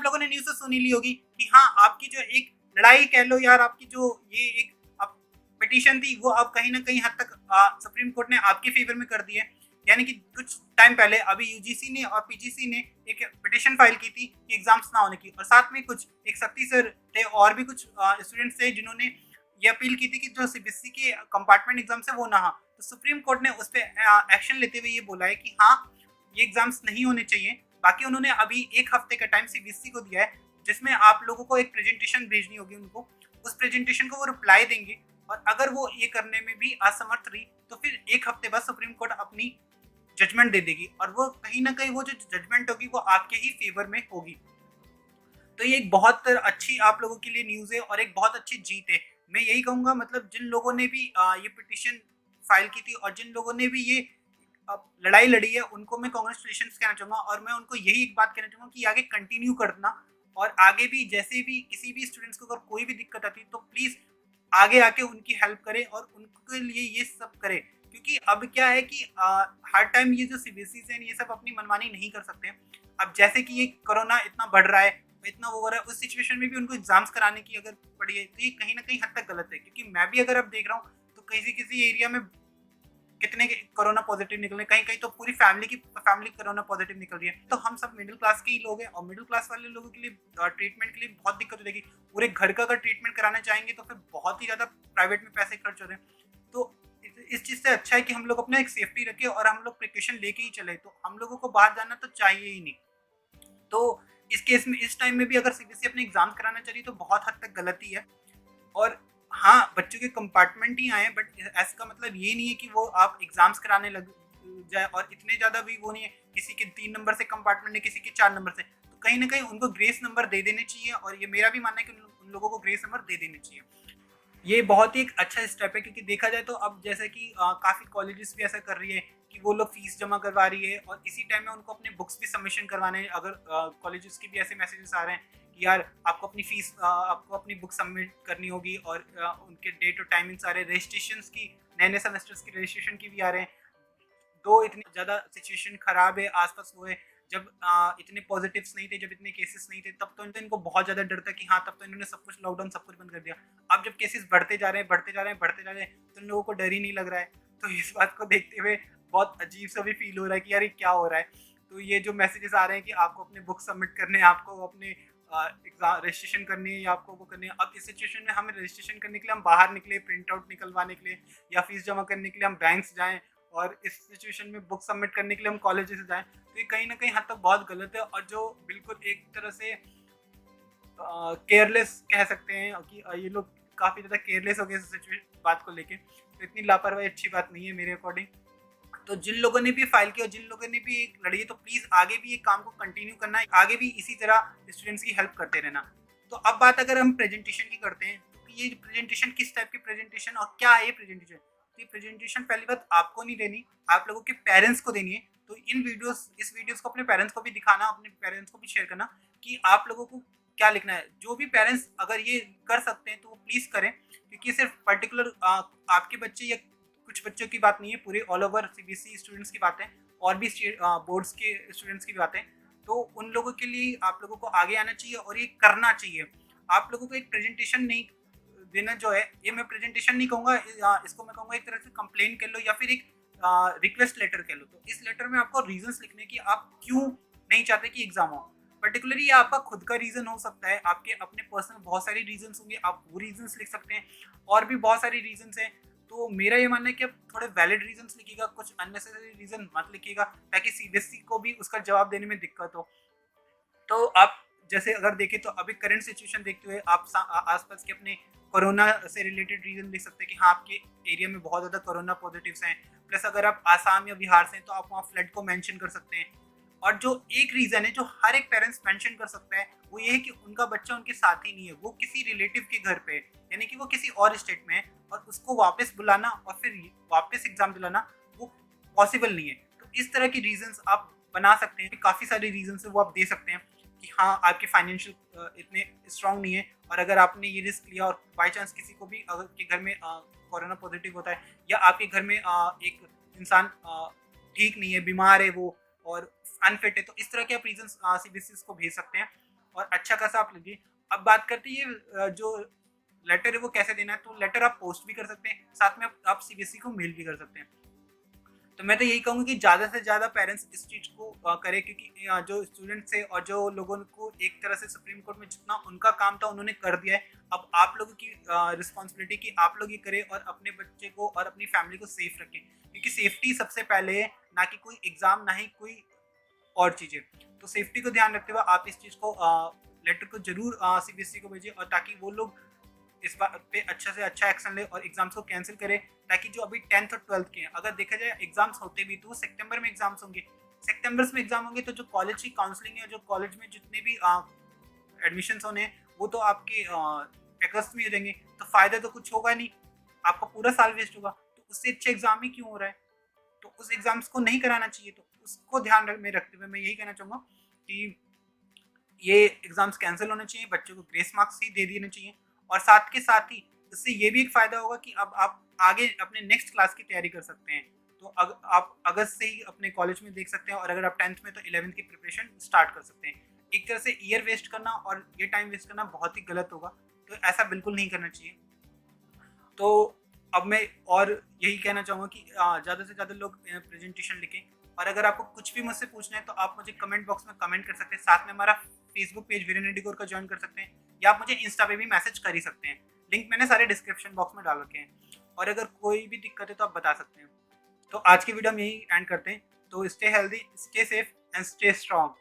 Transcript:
आप लोगों ने न्यूज़ तो सुनी ली होगी कि हाँ, आपकी जो एक लड़ाई कह लो यार, आपकी जो ये एक पिटीशन थी वो अब कहीं न कहीं हद तक सुप्रीम कोर्ट ने आपके फ़ेवर में कर दी है। यानी कि कुछ टाइम पहले अभी यूजीसी ने और पीजीसी ने एक पिटीशन फाइल की थी कि एग्ज़ाम्स ना होने की, और साथ में कुछ एक सत्ती सर थे और भी कुछ स्टूडेंट्स थे जिन्होंने ये अपील की थी कि जो सीबीएसई के कंपार्टमेंट एग्ज़ाम्स है वो ना हो। तो सुप्रीम कोर्ट ने उस पे एक्शन लेते हुए ये बोला है कि हाँ, ये एग्ज़ाम्स नहीं होने चाहिए। बाकी उन्होंने अभी 1 हफ्ते का टाइम सीबीएसई को दिया है, जिसमें आप लोगों को एक प्रेजेंटेशन भेजनी होगी उनको। उस प्रेजेंटेशन को वो रिप्लाई देंगे, और अगर वो ये करने में भी असमर्थ रही तो फिर 1 हफ्ते बाद सुप्रीम कोर्ट अपनी जजमेंट दे देगी, और वो कहीं न कहीं वो जो जजमेंट होगी वो आपके ही फ़ेवर में होगी। तो ये एक बहुत अच्छी आप लोगों के लिए न्यूज़ है और एक बहुत अच्छी जीत है। मैं यही कहूँगा, मतलब जिन लोगों ने भी ये पिटीशन फाइल की थी और जिन लोगों ने भी ये लड़ाई लड़ी है, उनको मैं कांग्रेचुलेशंस कहना चाहूँगा, और मैं उनको यही एक बात कहना चाहूँगा कि आगे कंटिन्यू करना, और आगे भी जैसे भी किसी भी स्टूडेंट्स को अगर कोई भी दिक्कत आती है तो प्लीज़ आगे आके उनकी हेल्प करें और उनके लिए ये सब करें। क्योंकि अब क्या है कि हर टाइम ये जो सीबीएसई हैं ये सब अपनी मनमानी नहीं कर सकते। अब जैसे कि ये कोरोना इतना बढ़ रहा है, इतना वो हो रहा है, उस सिचुएशन में भी उनको एग्जाम्स कराने की अगर पड़ी है तो ये कहीं न कहीं हद तक गलत है। क्योंकि मैं भी अगर अब देख रहा हूँ तो किसी एरिया में कितने के कोरोना पॉजिटिव निकले, कहीं-कहीं तो पूरी फैमिली कोरोना पॉजिटिव निकल रही है। तो हम सब मिडिल क्लास के ही लोग हैं, और मिडिल क्लास वाले लोगों के लिए ट्रीटमेंट के लिए बहुत दिक्कत हो जाएगी। पूरे घर का अगर ट्रीटमेंट कराना चाहेंगे तो फिर बहुत ही ज़्यादा प्राइवेट में पैसे खर्च हो रहे हैं। तो इस चीज़ से अच्छा है कि हम लोग अपना एक सेफ्टी रखें और हम लोग प्रिकॉशन लेके ही चले। तो हम लोगों को बाहर जाना तो चाहिए ही नहीं। तो इस केस में इस टाइम में भी अगर सीबीएसई अपने एग्ज़ाम कराना चाहिए तो बहुत हद तक गलती है। और हाँ, बच्चों के कंपार्टमेंट ही आए, बट इसका मतलब ये नहीं है कि वो आप एग्ज़ाम्स कराने लग जाए, और इतने ज़्यादा भी वो नहीं है, किसी के 3 नंबर से कंपार्टमेंट है, किसी के 4 नंबर से। तो कहीं न कहीं उनको ग्रेस नंबर दे देने चाहिए, और ये मेरा भी मानना है कि उन लोगों को ग्रेस नंबर दे देने चाहिए। ये बहुत ही एक अच्छा स्टेप है, क्योंकि देखा जाए तो अब जैसे कि काफ़ी कॉलेजेस भी ऐसा कर रही है कि वो लोग फीस जमा करवा रही है, और इसी टाइम में उनको अपने बुक्स भी सबमिशन करवाने हैं। अगर कॉलेजेस के भी ऐसे मैसेजेस आ रहे हैं कि यार आपको अपनी फीस आपको अपनी बुक सबमिट करनी होगी, और उनके डेट और टाइमिंग्स आ रहे हैं, रजिस्ट्रेशंस की नए-नए सेमेस्टर्स की रजिस्ट्रेशन की भी आ रहे हैं। दो इतनी ज़्यादा सिचुएशन खराब है आस-पास हुए, जब इतने पॉजिटिव्स नहीं थे, जब इतने केसेस नहीं थे, तब तो इनको बहुत ज़्यादा डर था कि हाँ, तब तो इन्होंने सब कुछ लॉकडाउन सब कुछ बंद कर दिया। अब जब केसेस बढ़ते जा रहे हैं, बढ़ते जा रहे हैं, बढ़ते जा रहे हैं, तो इन लोगों को डर ही नहीं लग रहा है। तो इस बात को देखते हुए बहुत अजीब-सा भी फ़ील हो रहा है कि यार ये क्या हो रहा है? तो ये जो मैसेजेस आ रहे हैं कि आपको अपने बुक सबमिट करने हैं, आपको अपने रजिस्ट्रेशन करनी है, या आपको वो करनी है। अब इस सिचुएशन में हमें रजिस्ट्रेशन करने के लिए हम बाहर निकले, प्रिंट आउट निकलवाने के लिए, या फीस जमा करने के लिए हम बैंक्स जाएँ, और इस सिचुएशन में बुक सबमिट करने के लिए हम कॉलेजेस जाएँ, तो ये कहीं न कहीं हद तक बहुत गलत है, और जो बिल्कुल एक तरह से केयरलेस कह सकते हैं कि ये लोग काफ़ी ज़्यादा केयरलेस हो गए इस बात को लेके। तो इतनी लापरवाही अच्छी बात नहीं है मेरे अकॉर्डिंग। तो जिन लोगों ने भी फाइल किया और जिन लोगों ने भी एक लड़ी है, तो प्लीज़ आगे भी ये काम को कंटिन्यू करना है, आगे भी इसी तरह स्टूडेंट्स की हेल्प करते रहना। तो अब बात अगर हम प्रेजेंटेशन की करते हैं, तो ये प्रेजेंटेशन किस टाइप की प्रेजेंटेशन और क्या है ये प्रेजेंटेशन? तो ये प्रेजेंटेशन पहली बात आपको नहीं देनी, आप लोगों के पेरेंट्स को देनी है। तो इस वीडियोस को अपने पेरेंट्स को भी दिखाना, अपने पेरेंट्स को भी शेयर करना कि आप लोगों को क्या लिखना है। जो भी पेरेंट्स अगर ये कर सकते हैं तो वो प्लीज़ करें, क्योंकि सिर्फ पर्टिकुलर आपके बच्चे या कुछ बच्चों की बात नहीं है, पूरे ऑल ओवर सीबीएसई स्टूडेंट्स की बात है, और भी बोर्ड्स के स्टूडेंट्स की बात है। तो उन लोगों के लिए आप लोगों को आगे आना चाहिए और ये करना चाहिए। आप लोगों को एक प्रेजेंटेशन नहीं देना जो है, ये मैं प्रेजेंटेशन नहीं कहूँगा, इसको मैं कहूँगा एक तरह से कंप्लेन कह लो, या फिर एक रिक्वेस्ट लेटर कह लो। तो इस लेटर में आपको रीजंस लिखने की आप क्यों नहीं चाहते कि एग्जाम हो। पर्टिकुलरली ये आपका खुद का रीजन हो सकता है, आपके अपने पर्सनल बहुत सारे रीजंस होंगे, आप वो रीजंस लिख सकते हैं, और भी बहुत सारे रीजंस हैं। तो मेरा ये मानना है कि आप थोड़े वैलिड रीजंस लिखिएगा, कुछ अननेसेसरी रीजन मत लिखिएगा, ताकि सीबीएसई को भी उसका जवाब देने में दिक्कत हो। तो आप जैसे अगर देखें तो अभी करंट सिचुएशन देखते हुए आप आसपास के अपने कोरोना से रिलेटेड रीजन लिख सकते हैं कि हाँ, आपके एरिया में बहुत ज़्यादा कोरोना पॉजिटिव्स हैं। प्लस अगर आप आसाम या बिहार से हैं तो आप वहाँ फ्लड को मेंशन कर सकते हैं। और जो एक रीज़न है जो हर एक पेरेंट्स मेंशन कर सकता है, वो ये है कि उनका बच्चा उनके साथ ही नहीं है, वो किसी रिलेटिव के घर पे है, यानी कि वो किसी और स्टेट में है, और उसको वापस बुलाना और फिर वापस एग्ज़ाम दिलाना वो पॉसिबल नहीं है। तो इस तरह के रीजंस आप बना सकते हैं, काफ़ी सारे रीजंस है वो आप दे सकते हैं कि हाँ, आपके फाइनेंशियल इतने स्ट्रांग नहीं है, और अगर आपने ये रिस्क लिया और बाई चांस किसी को भी अगर के घर में कोरोना पॉजिटिव होता है, या आपके घर में एक इंसान ठीक नहीं है, बीमार है वो, और अनफिट है, तो इस तरह के आप रीजंस सीबीएसई को भेज सकते हैं। और अच्छा खासा आप लीजिए। अब बात करते हैं ये जो लेटर है वो कैसे देना है, तो लेटर आप पोस्ट भी कर सकते हैं, साथ में आप सीबीएसई को मेल भी कर सकते हैं। तो मैं तो यही कहूँगा कि ज़्यादा से ज़्यादा पेरेंट्स इस चीज़ को करें, क्योंकि जो स्टूडेंट्स है और जो लोगों को एक तरह से सुप्रीम कोर्ट में जितना उनका काम था उन्होंने कर दिया है, अब आप लोगों की रिस्पॉन्सिबिलिटी कि आप लोग ये करें और अपने बच्चे को और अपनी फैमिली को सेफ रखें, क्योंकि सेफ्टी सबसे पहले है, ना कि कोई एग्ज़ाम, ना ही कोई और चीज़ें। तो सेफ्टी को ध्यान रखते हुए आप इस चीज़ को लेटर को ज़रूर सीबीएसई को भेजें, और ताकि वो लोग इस बात पे अच्छा से अच्छा एक्शन ले और एग्जाम्स को कैंसिल करे, ताकि जो अभी 10th और 12th के हैं, अगर देखा जाए एग्जाम्स होते भी तो सितंबर में एग्जाम्स होंगे, सितंबर में एग्जाम होंगे, तो जो कॉलेज की काउंसलिंग है, जो कॉलेज में जितने भी एडमिशन्स होने हैं वो तो आपके अगस्त में हो जाएंगे, तो फायदा तो कुछ होगा नहीं, आपका पूरा साल वेस्ट होगा। तो उससे अच्छे एग्जाम ही क्यों हो रहा है, तो उस एग्जाम्स को नहीं कराना चाहिए। तो उसको ध्यान में रखते हुए मैं यही कहना चाहूँगा कि ये एग्जाम्स कैंसिल होने चाहिए, बच्चों को ग्रेस मार्क्स ही दे देने चाहिए, और साथ के साथ ही इससे ये भी एक फ़ायदा होगा कि अब आप आगे अपने नेक्स्ट क्लास की तैयारी कर सकते हैं। तो आप अगस्त से ही अपने कॉलेज में देख सकते हैं, और अगर आप 10th में तो 11th की प्रिपरेशन स्टार्ट कर सकते हैं। एक तरह से ईयर वेस्ट करना और ये टाइम वेस्ट करना बहुत ही गलत होगा, तो ऐसा बिल्कुल नहीं करना चाहिए। तो अब मैं और यही कहना चाहूँगा कि ज़्यादा से ज़्यादा लोग प्रेजेंटेशन लिखें, और अगर आपको कुछ भी मुझसे पूछना है तो आप मुझे कमेंट बॉक्स में कमेंट कर सकते हैं, साथ में हमारा फेसबुक पेज वीरेंद्र डिकोर का ज्वाइन कर सकते हैं, या आप मुझे इंस्टा पे भी मैसेज कर ही सकते हैं। लिंक मैंने सारे डिस्क्रिप्शन बॉक्स में डाल रखे हैं, और अगर कोई भी दिक्कत है तो आप बता सकते हैं। तो आज की वीडियो हम यही एंड करते हैं। तो stay healthy, stay safe and stay strong.